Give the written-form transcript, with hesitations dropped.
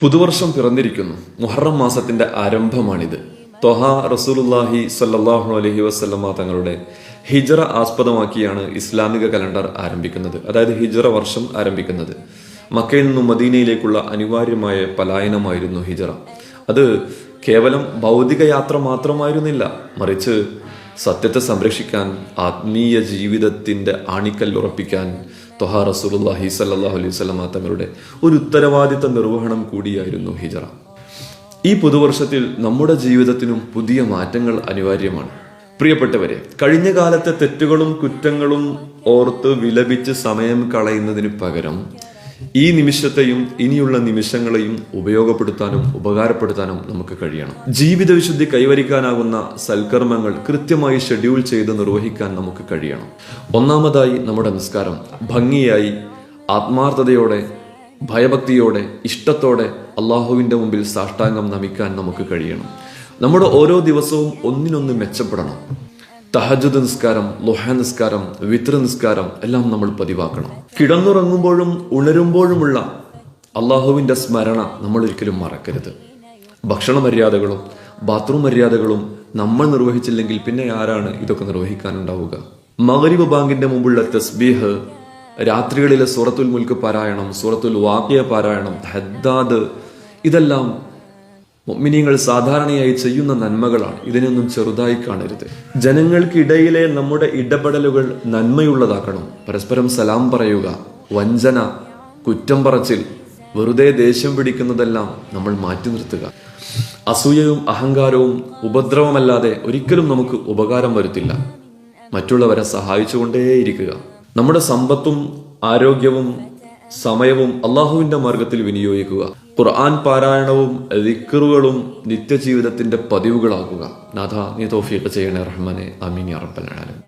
പുതുവർഷം പിറന്നിരിക്കുന്നു. മുഹറം മാസത്തിന്റെ ആരംഭമാണിത്. ത്വഹ റസൂലുള്ളാഹി സ്വല്ലല്ലാഹു അലൈഹി വസല്ലമ തങ്ങളുടെ ഹിജ്റ ആസ്പദമാക്കിയാണ് ഇസ്ലാമിക കലണ്ടർ ആരംഭിക്കുന്നത്. അതായത് ഹിജ്റ വർഷം ആരംഭിക്കുന്നത്. മക്കയിൽ നിന്നും മദീനയിലേക്കുള്ള അനിവാര്യമായ പലായനമായിരുന്നു ഹിജ്റ. അത് കേവലം ഭൗതിക യാത്ര മാത്രമായിരുന്നില്ല, മറിച്ച് സത്യത്തെ സംരക്ഷിക്കാൻ, ആത്മീയ ജീവിതത്തിന്റെ ആണിക്കല്ലുറപ്പിക്കാൻ ത്വഹ റസൂലുള്ളാഹി സ്വല്ലല്ലാഹു അലൈഹി വസല്ലമ തങ്ങളുടെ ഒരു ഉത്തരവാദിത്ത നിർവഹണം കൂടിയായിരുന്നു ഹിജ്റ. ഈ പുതുവർഷത്തിൽ നമ്മുടെ ജീവിതത്തിനും പുതിയ മാറ്റങ്ങൾ അനിവാര്യമാണ്. പ്രിയപ്പെട്ടവരെ, കഴിഞ്ഞ കാലത്തെ തെറ്റുകളും കുറ്റങ്ങളും ഓർത്ത് വിലപിച്ച് സമയം കളയുന്നതിന് പകരം ഈ നിമിഷത്തെയും ഇനിയുള്ള നിമിഷങ്ങളെയും ഉപയോഗപ്പെടുത്താനും ഉപകാരപ്പെടുത്താനും നമുക്ക് കഴിയണം. ജീവിത വിശുദ്ധി കൈവരിക്കാനാകുന്ന സൽക്കർമ്മങ്ങൾ കൃത്യമായി ഷെഡ്യൂൾ ചെയ്ത് നിർവഹിക്കാൻ നമുക്ക് കഴിയണം. ഒന്നാമതായി, നമ്മുടെ നിസ്കാരം ഭംഗിയായി, ആത്മാർത്ഥതയോടെ, ഭയഭക്തിയോടെ, ഇഷ്ടത്തോടെ അള്ളാഹുവിന്റെ മുമ്പിൽ സാഷ്ടാംഗം നമിക്കാൻ നമുക്ക് കഴിയണം. നമ്മുടെ ഓരോ ദിവസവും ഒന്നിനൊന്ന് മെച്ചപ്പെടണം. തഹജ്ജുദ് നിസ്കാരം, ളുഹ നിസ്കാരം, വിത്ർ നിസ്കാരം എല്ലാം നമ്മൾ പതിവാക്കണം. കിടന്നുറങ്ങുമ്പോഴും ഉണരുമ്പോഴുമുള്ള അള്ളാഹുവിന്റെ സ്മരണ നമ്മൾ ഒരിക്കലും മറക്കരുത്. ഭക്ഷണ മര്യാദകളും ബാത്റൂം മര്യാദകളും നമ്മൾ നിർവഹിച്ചില്ലെങ്കിൽ പിന്നെ ആരാണ് ഇതൊക്കെ നിർവഹിക്കാനുണ്ടാവുക? മഗ്രിബ് ബാങ്കിന്റെ മുമ്പുള്ള തസ്ബീഹ്, രാത്രികളിലെ സൂറത്തുൽ മുൽക്ക് പാരായണം, സൂറത്തുൽ വാഖിയ പാരായണം, ഹദ്ദാദ്, ഇതെല്ലാം മുഅ്മിനീങ്ങൾ സാധാരണയായി ചെയ്യുന്ന നന്മകളാണ്. ഇതിനൊന്നും ചെറുതായി കാണരുത്. ജനങ്ങൾക്കിടയിലെ നമ്മുടെ ഇടപെടലുകൾ നന്മയുള്ളതാക്കണം. പരസ്പരം സലാം പറയുക, വഞ്ചന, കുറ്റം പറച്ചിൽ, വെറുതെ ദേഷ്യം പിടിക്കുന്നതെല്ലാം നമ്മൾ മാറ്റി നിർത്തുക. അസൂയയും അഹങ്കാരവും ഉപദ്രവമല്ലാതെ ഒരിക്കലും നമുക്ക് ഉപകാരം വരുത്തില്ല. മറ്റുള്ളവരെ സഹായിച്ചുകൊണ്ടേയിരിക്കുക. നമ്മുടെ സമ്പത്തും ആരോഗ്യവും സമയവും അള്ളാഹുവിന്റെ മാർഗത്തിൽ വിനിയോഗിക്കുക. ഖുർആൻ പാരായണവും ദിക്റുകളും നിത്യജീവിതത്തിന്റെ പതിവുകളാക്കുക. നാഥ, നീ തൗഫീഖ് ചെയ്യണേ റഹ്മാനെ. ആമീൻ യാ റബ്ബൽ ആലമീൻ.